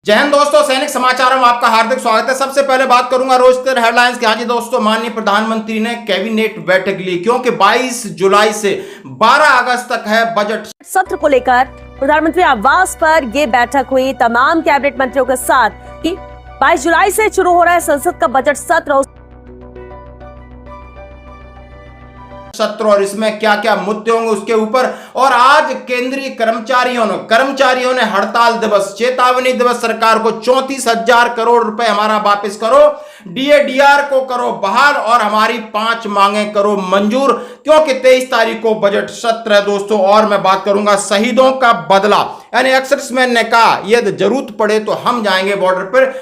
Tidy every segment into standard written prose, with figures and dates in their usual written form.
जय हिंद दोस्तों, सैनिक समाचार में आपका हार्दिक स्वागत है। सबसे पहले बात करूंगा रोस्टर हेडलाइंस की। हाँ जी दोस्तों, माननीय प्रधानमंत्री ने कैबिनेट बैठक ली क्योंकि 22 जुलाई से 12 अगस्त तक है बजट सत्र को लेकर प्रधानमंत्री आवास पर यह बैठक हुई तमाम कैबिनेट मंत्रियों के साथ। 22 जुलाई से शुरू हो रहा है संसद का बजट सत्र और इसमें क्या क्या मुद्दे होंगे उसके ऊपर। और आज केंद्रीय कर्मचारियों ने हड़ताल दिवस, चेतावनी दिवस सरकार को 34,000 करोड़ रुपए हमारा वापस करो, डीएडीआर को करो बहाल और हमारी 5 मांगे करो मंजूर, क्योंकि 23 तारीख को बजट सत्र है दोस्तों। और मैं बात करूंगा शहीदों का बदला, यानी एक्सर्विसमैन ने कहा यदि जरूरत पड़े तो हम जाएंगे बॉर्डर पर।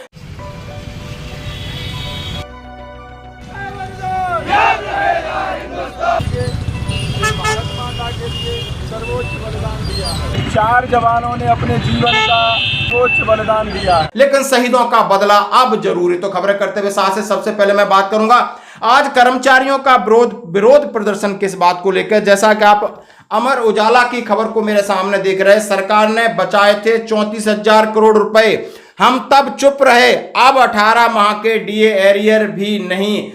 सर्वोच्च बलिदान दिया है। 4 जवानों ने अपने जीवन का सर्वोच्च बलिदान दिया है, लेकिन शहीदों का बदला अब जरूरी। तो खबरें करते हुए साथ से सबसे पहले मैं बात करूंगा आज कर्मचारियों का विरोध प्रदर्शन किस बात को लेकर। जैसा कि आप अमर उजाला की खबर को मेरे सामने देख रहे हैं, सरकार ने बचाए थे 34,000 करोड़ रुपए, हम तब चुप रहे, अब 18 माह के डीए एरियर भी नहीं,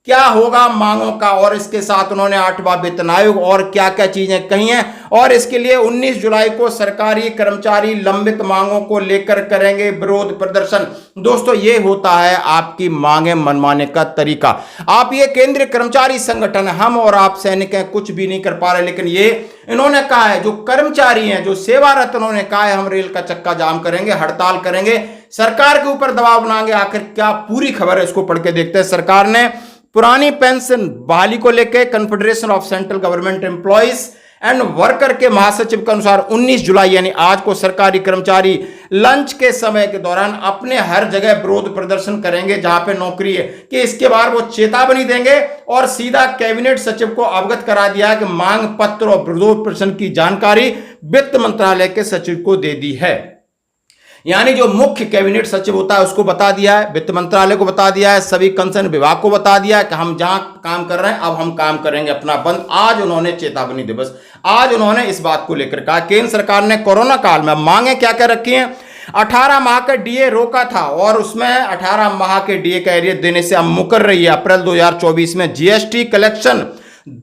क्या होगा मांगों का। और इसके साथ उन्होंने 8वां वेतन आयोग और क्या क्या चीजें कही हैं। और इसके लिए 19 जुलाई को सरकारी कर्मचारी लंबित मांगों को लेकर करेंगे विरोध प्रदर्शन। दोस्तों, ये होता है आपकी मांगे मनवाने का तरीका। आप ये केंद्रीय कर्मचारी संगठन, हम और आप सैनिक हैं, कुछ भी नहीं कर पा रहे, लेकिन ये इन्होंने कहा है, जो कर्मचारी हैं, जो सेवारत, उन्होंने कहा है हम रेल का चक्का जाम करेंगे, हड़ताल करेंगे, सरकार के ऊपर दबाव बनाएंगे। आखिर क्या पूरी खबर है, इसको पढ़ के देखते हैं। सरकार ने पुरानी पेंशन बहाली को लेकर confederation of central government employees and worker के महासचिव के अनुसार 19 जुलाई यानी आज को सरकारी कर्मचारी लंच के समय के दौरान अपने हर जगह विरोध प्रदर्शन करेंगे जहां पे नौकरी है, कि इसके बाद वो चेतावनी देंगे और सीधा कैबिनेट सचिव को अवगत करा दिया है कि मांग पत्र और विरोध प्रदर्शन की जानकारी वित्त मंत्रालय के सचिव को दे दी है। यानी जो मुख्य कैबिनेट सचिव होता है उसको बता दिया है, वित्त मंत्रालय को बता दिया है, सभी कंसर्न विभाग को बता दिया है कि हम जहां काम कर रहे हैं अब हम काम करेंगे अपना बंद। आज उन्होंने चेतावनी दिवस, आज उन्होंने इस बात को लेकर कहा। केंद्र सरकार ने कोरोना काल में मांगे क्या क्या रखी हैं। 18 माह का डीए रोका था और उसमें 18 माह के डीए का एरियर देने से अब मुकर रही है। अप्रैल 2024 में जीएसटी कलेक्शन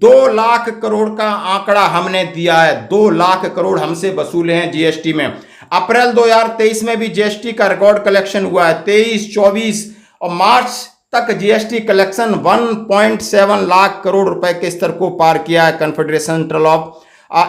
2 लाख करोड़ का आंकड़ा हमने दिया है, 2 लाख करोड़ हमसे वसूले हैं जीएसटी में। अप्रैल 2023 में भी जीएसटी का रिकॉर्ड कलेक्शन हुआ है। 23, 24 और मार्च तक जीएसटी कलेक्शन 1.7 लाख करोड़ रुपए के स्तर को पार किया है। Confederation central of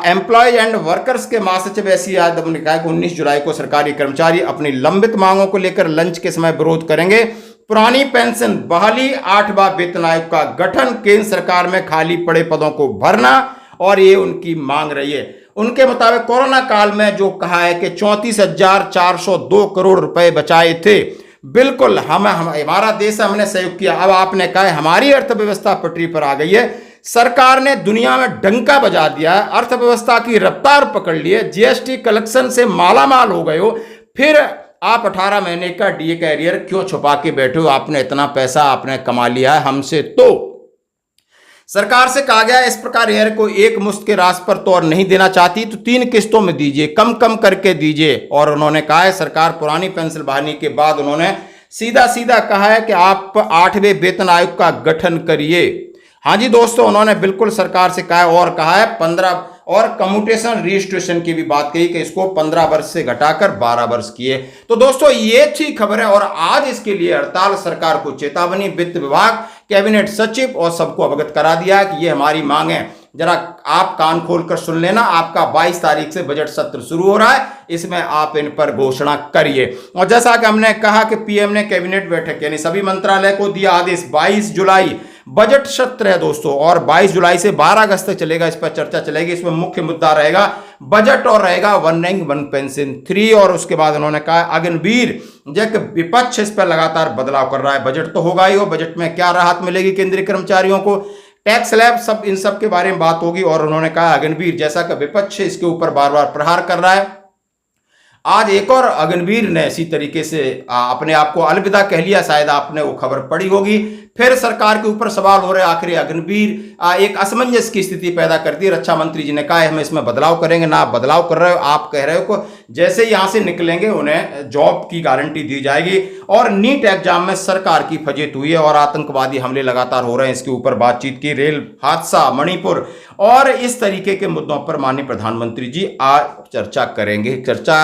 employees and workers के महासचिव एसी यादव ने कहा कि 19 जुलाई को सरकारी कर्मचारी अपनी लंबित मांगों को लेकर लंच के समय विरोध करेंगे। पुरानी पेंशन बहाली, 8वां वेतन आयोग का गठन, केंद्र सरकार में खाली पड़े पदों को भरना, और ये उनकी मांग रही है। उनके मुताबिक कोरोना काल में जो कहा है कि 34,402 करोड़ रुपए बचाए थे, बिल्कुल हमारा देश, हमने सहयोग किया। अब आपने कहा है हमारी अर्थव्यवस्था पटरी पर आ गई है, सरकार ने दुनिया में डंका बजा दिया है, अर्थव्यवस्था की रफ्तार पकड़ ली है, जीएसटी कलेक्शन से मालामाल हो गए हो, फिर आप 18 महीने का डीए का एरियर क्यों छुपा के बैठे हो? आपने इतना पैसा आपने कमा लिया है हमसे। तो सरकार से कहा गया इस प्रकार एयर को एक मुश्त के रास पर तौर नहीं देना चाहती तो 3 किस्तों में दीजिए, कम कम करके दीजिए। और उन्होंने कहा है सरकार पुरानी पेंशन बहाली के बाद उन्होंने सीधा कहा है कि आप 8वें वेतन आयोग का गठन करिए। हाँ जी दोस्तों, उन्होंने बिल्कुल सरकार से कहा है, और कहा है 15 और कम्यूटेशन रजिस्ट्रेशन की भी बात कही कि इसको 15 वर्ष से घटाकर 12 वर्ष किए। तो दोस्तों, ये थी खबर है। और आज इसके लिए हड़ताल, सरकार को चेतावनी, वित्त विभाग, कैबिनेट सचिव और सबको अवगत करा दिया है कि ये हमारी मांग है। जरा आप कान खोलकर सुन लेना, आपका 22 तारीख से बजट सत्र शुरू हो रहा है, इसमें आप इन पर घोषणा करिए। और जैसा कि हमने कहा कि पीएम ने कैबिनेट बैठक यानी सभी मंत्रालय को दिया आदेश, 22 जुलाई बजट सत्र है दोस्तों, और 22 जुलाई से 12 अगस्त तक चलेगा, इस पर चर्चा चलेगी। इसमें मुख्य मुद्दा रहेगा बजट और रहेगा वन रैंक वन पेंशन 3। और उसके बाद उन्होंने कहा अग्निवीर जब विपक्ष इस पर लगातार बदलाव कर रहा है, बजट तो होगा ही, और बजट में क्या राहत मिलेगी केंद्रीय कर्मचारियों को, टैक्स स्लैब, सब इन सब के बारे में बात होगी। और उन्होंने कहा अग्निवीर, जैसा कि विपक्ष इसके ऊपर बार बार प्रहार कर रहा है, आज एक और अग्निवीर ने इसी तरीके से अपने आप को अलविदा कह लिया। शायद आपने वो खबर पढ़ी होगी। फिर सरकार के ऊपर सवाल हो रहे, आखिर अग्निवीर एक असमंजस की स्थिति पैदा कर दी। रक्षा मंत्री जी ने कहा हम इसमें बदलाव करेंगे, ना आप बदलाव कर रहे हो, आप कह रहे हो जैसे यहाँ से निकलेंगे उन्हें जॉब की गारंटी दी जाएगी। और नीट एग्जाम में सरकार की फजीहत हुई है और आतंकवादी हमले लगातार हो रहे हैं, इसके ऊपर बातचीत की। रेल हादसा, मणिपुर और इस तरीके के मुद्दों पर माननीय प्रधानमंत्री जी आज चर्चा करेंगे। चर्चा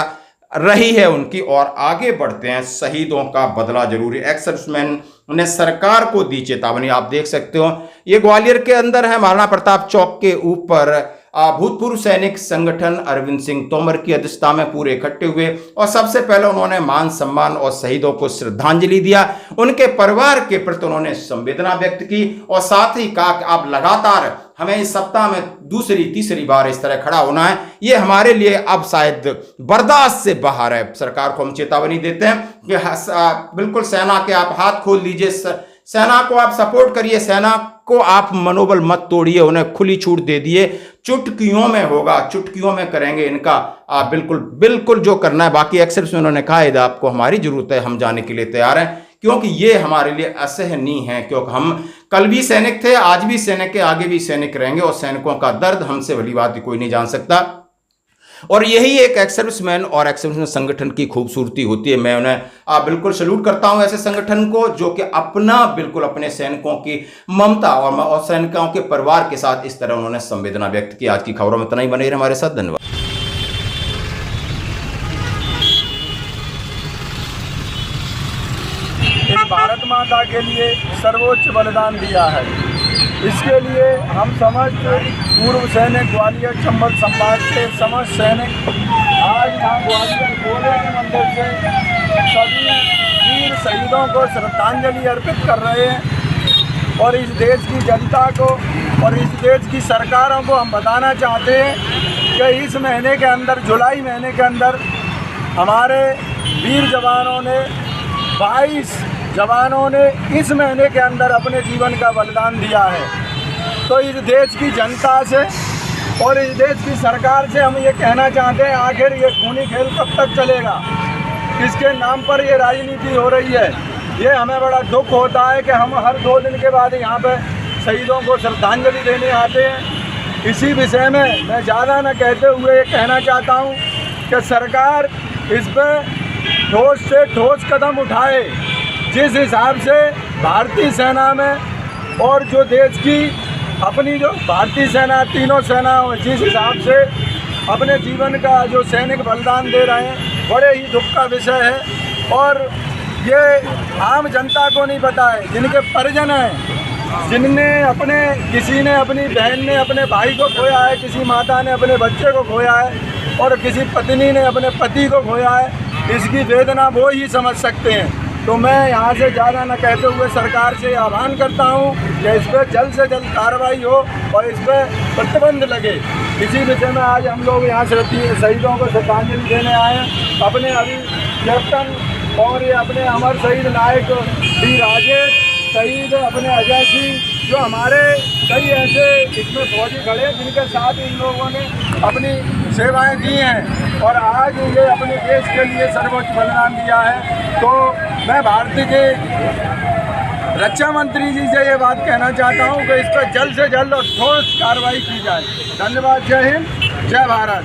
रही है उनकी और आगे बढ़ते हैं। शहीदों का बदला जरूरी, एक्स सर्विसमैन ने सरकार को दी चेतावनी। आप देख सकते हो ये ग्वालियर के अंदर है, महाराणा प्रताप चौक के ऊपर भूतपूर्व सैनिक संगठन अरविंद सिंह तोमर की अध्यक्षता में पूरे इकट्ठे हुए और सबसे पहले उन्होंने मान सम्मान और शहीदों को श्रद्धांजलि दिया। उनके परिवार के प्रति उन्होंने संवेदना व्यक्त की और साथ ही कहा कि आप लगातार हमें इस सप्ताह में दूसरी तीसरी बार इस तरह खड़ा होना है, ये हमारे लिए अब शायद बर्दाश्त से बाहर है। सरकार को हम चेतावनी देते हैं कि बिल्कुल सेना के आप हाथ खोल लीजिए, सेना को आप सपोर्ट करिए, सेना को आप मनोबल मत तोड़िए, उन्हें खुली छूट दे दिए। चुटकियों में होगा, चुटकियों में करेंगे इनका आप बिल्कुल जो करना है। बाकी एक्सेप्ट में उन्होंने कहा है आपको हमारी जरूरत है, हम जाने के लिए तैयार हैं, क्योंकि ये हमारे लिए असहनीय है। क्योंकि हम कल भी सैनिक थे, आज भी सैनिक के, आगे भी सैनिक रहेंगे और सैनिकों का दर्द हमसे भली बात कोई नहीं जान सकता। और यही एक एक्स सर्विसमैन और एक्स सर्विसमैन संगठन की खूबसूरती होती है। मैं उन्हें बिल्कुल सैल्यूट करता हूं ऐसे संगठन को जो कि बिल्कुल अपने सैनिकों की ममता और सैनिकों के परिवार के साथ इस तरह उन्होंने संवेदना व्यक्त की। आज की खबरों में इतना ही, बने रहे हमारे साथ। धन्यवाद। इस भारत माता के लिए सर्वोच्च बलिदान दिया है। इसके लिए हम समस्त पूर्व सैनिक ग्वालियर चंबल संभाग के समस्त सैनिक आज यहाँ ग्वालियर गोले के मंदिर से सभी वीर शहीदों को श्रद्धांजलि अर्पित कर रहे हैं। और इस देश की जनता को और इस देश की सरकारों को हम बताना चाहते हैं कि इस महीने के अंदर, जुलाई महीने के अंदर, हमारे वीर जवानों ने 22 जवानों ने इस महीने के अंदर अपने जीवन का बलिदान दिया है। तो इस देश की जनता से और इस देश की सरकार से हम ये कहना चाहते हैं, आखिर ये खूनी खेल कब तक चलेगा? इसके नाम पर ये राजनीति हो रही है। ये हमें बड़ा दुख होता है कि हम हर 2 दिन के बाद यहाँ पे शहीदों को श्रद्धांजलि देने आते हैं। इसी विषय में मैं ज़्यादा न कहते हुए ये कहना चाहता हूँ कि सरकार इस पर ठोस से ठोस कदम उठाए। जिस हिसाब से भारतीय सेना में और जो देश की अपनी जो भारतीय सेना, तीनों सेनाओं, जिस हिसाब से अपने जीवन का जो सैनिक बलिदान दे रहे हैं, बड़े ही दुख का विषय है। और ये आम जनता को नहीं पता है, जिनके परिजन हैं, जिनने किसी ने अपनी बहन ने अपने भाई को खोया है, किसी माता ने अपने बच्चे को खोया है और किसी पत्नी ने अपने पति को खोया है, इसकी वेदना वो ही समझ सकते हैं। तो मैं यहाँ से ज़्यादा न कहते हुए सरकार से आह्वान करता हूँ कि इस पर जल्द से जल्द कार्रवाई हो और इस पर प्रतिबंध लगे। इसी विषय में आज हम लोग यहाँ से शहीदों को श्रद्धांजलि देने आए हैं। अपने अभी कैप्टन और ये अपने अमर शहीद नायक डी राजेश, शहीद अपने अजय सिंह, जो हमारे कई ऐसे इसमें फौजी खड़े हैं जिनके साथ इन लोगों ने अपनी सेवाएं दी हैं और आज ये अपने देश के लिए सर्वोच्च बलिदान दिया है। तो मैं भारतीय के रक्षा मंत्री जी से ये बात कहना चाहता हूँ कि इस पर जल्द से जल्द और ठोस कार्रवाई की जाए। धन्यवाद। जय हिंद, जय भारत।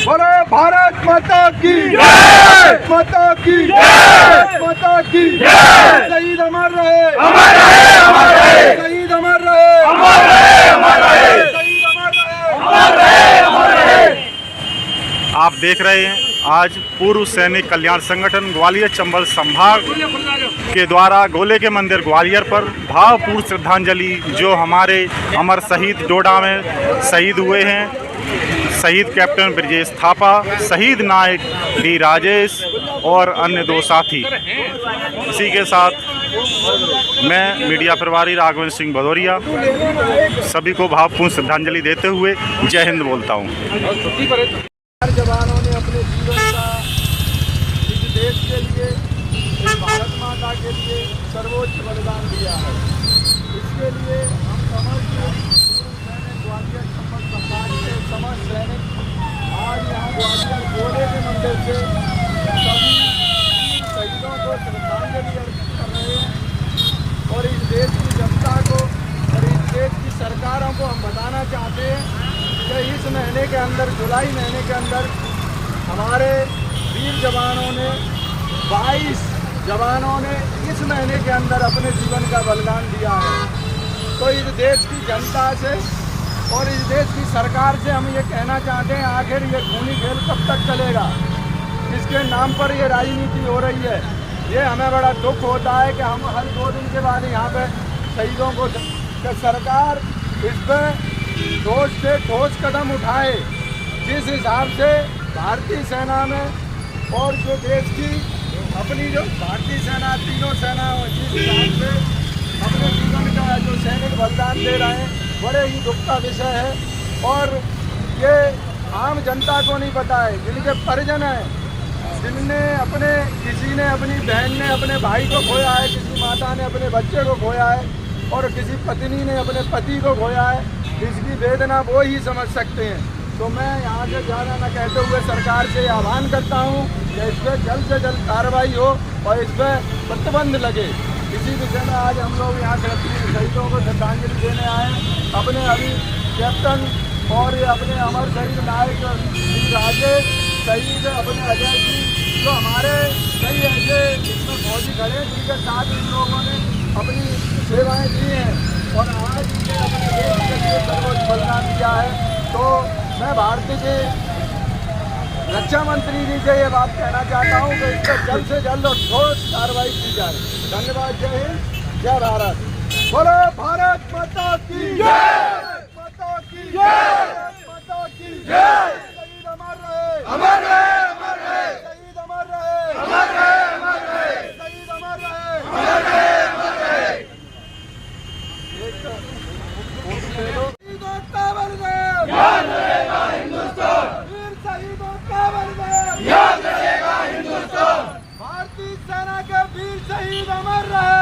बोलो भारत माता की जय, माता की जय, माता की जय। शहीद अमर रहे, अमर रहे, अमर रहे। शहीद अमर रहे, अमर रहे, अमर रहे। शहीद अमर रहे, अमर रहे, अमर रहे। आप देख रहे हैं आज पूर्व सैनिक कल्याण संगठन ग्वालियर चंबल संभाग के द्वारा गोले के मंदिर ग्वालियर पर भावपूर्ण श्रद्धांजलि जो हमारे अमर शहीद डोडा में शहीद हुए हैं, शहीद कैप्टन ब्रजेश थापा, शहीद नायक डी राजेश और अन्य 2 साथी। इसी के साथ मैं मीडिया प्रभारी राघवेंद्र सिंह भदौरिया सभी को भावपूर्ण श्रद्धांजलि देते हुए जय हिंद बोलता हूँ। जवानों ने अपने जीवन का इस देश के लिए, इस भारत माता के लिए सर्वोच्च बलिदान दिया है। इसके लिए हम समस्त सैनिक ग्वालियर चंबल संभाग के समस्त सैनिक आज यहाँ ग्वालियर गोले के मंदिर से सभी शहीदों को श्रद्धांजलि अर्पित कर रहे हैं। और इस देश की जनता को और इस देश की सरकारों को हम बताना चाहते हैं कि इस महीने के अंदर, जुलाई महीने के अंदर, हमारे वीर जवानों ने 22 जवानों ने इस महीने के अंदर अपने जीवन का बलिदान दिया है। तो इस देश की जनता से और इस देश की सरकार से हम ये कहना चाहते हैं, आखिर ये खूनी खेल कब तक चलेगा? इसके नाम पर ये राजनीति हो रही है। ये हमें बड़ा दुख होता है कि हम हर 2 दिन के बाद यहाँ पे शहीदों को सरकार इस पर ठोस से ठोस कदम उठाए। जिस हिसाब से भारतीय सेना में और जो देश की अपनी जो भारतीय सेना, तीनों सेना जिस हिसाब से अपने जीवन का जो सैनिक बलिदान दे रहे हैं, बड़े ही दुख का विषय है। और ये आम जनता को नहीं पता है, जिनके परिजन हैं, जिनने अपने किसी ने अपनी बहन ने अपने भाई को खोया है, किसी माता ने अपने बच्चे को खोया है और किसी पत्नी ने अपने पति को खोया है, इसकी वेदना वो ही समझ सकते हैं। तो मैं यहाँ से ज़्यादा न कहते हुए सरकार से आह्वान करता हूँ कि इस पर जल्द से जल्द कार्रवाई हो और इस पर प्रतिबंध लगे। इसी विषय में आज हम लोग यहाँ शहीदों को श्रद्धांजलि देने आए। अपने अभी कैप्टन और ये अपने अमर शहीद नायक राजेश शहीद अपने अजय जी, जो हमारे कई ऐसे इसमें फौजी खड़े हैं जिनके साथ इन लोगों ने अपनी सेवाएं दी हैं और आज इन्हें अपने देश के लिए सर्वोच्च बलिदान दिया है। तो मैं भारतीय के रक्षा मंत्री जी से ये बात कहना चाहता हूँ कि इस पर जल्द से जल्द और ठोस कार्रवाई की जाए। धन्यवाद। जय हिंद, जय भारत। बोलो भारत माता की जय, माता की जय, माता की जय। शहीद अमर रहे, अमर रहे, अमर रहे। शहीद अमर रहे, अमर रहे, अमर रहे। शहीद अमर रहे, अमर रहे, अमर रहे। शहीदों का बलिदान याद रहेगा हिंदुस्तान। वीर शहीदों का बलिदान याद रहेगा हिंदुस्तान। भारतीय सेना के वीर शहीद अमर रहे।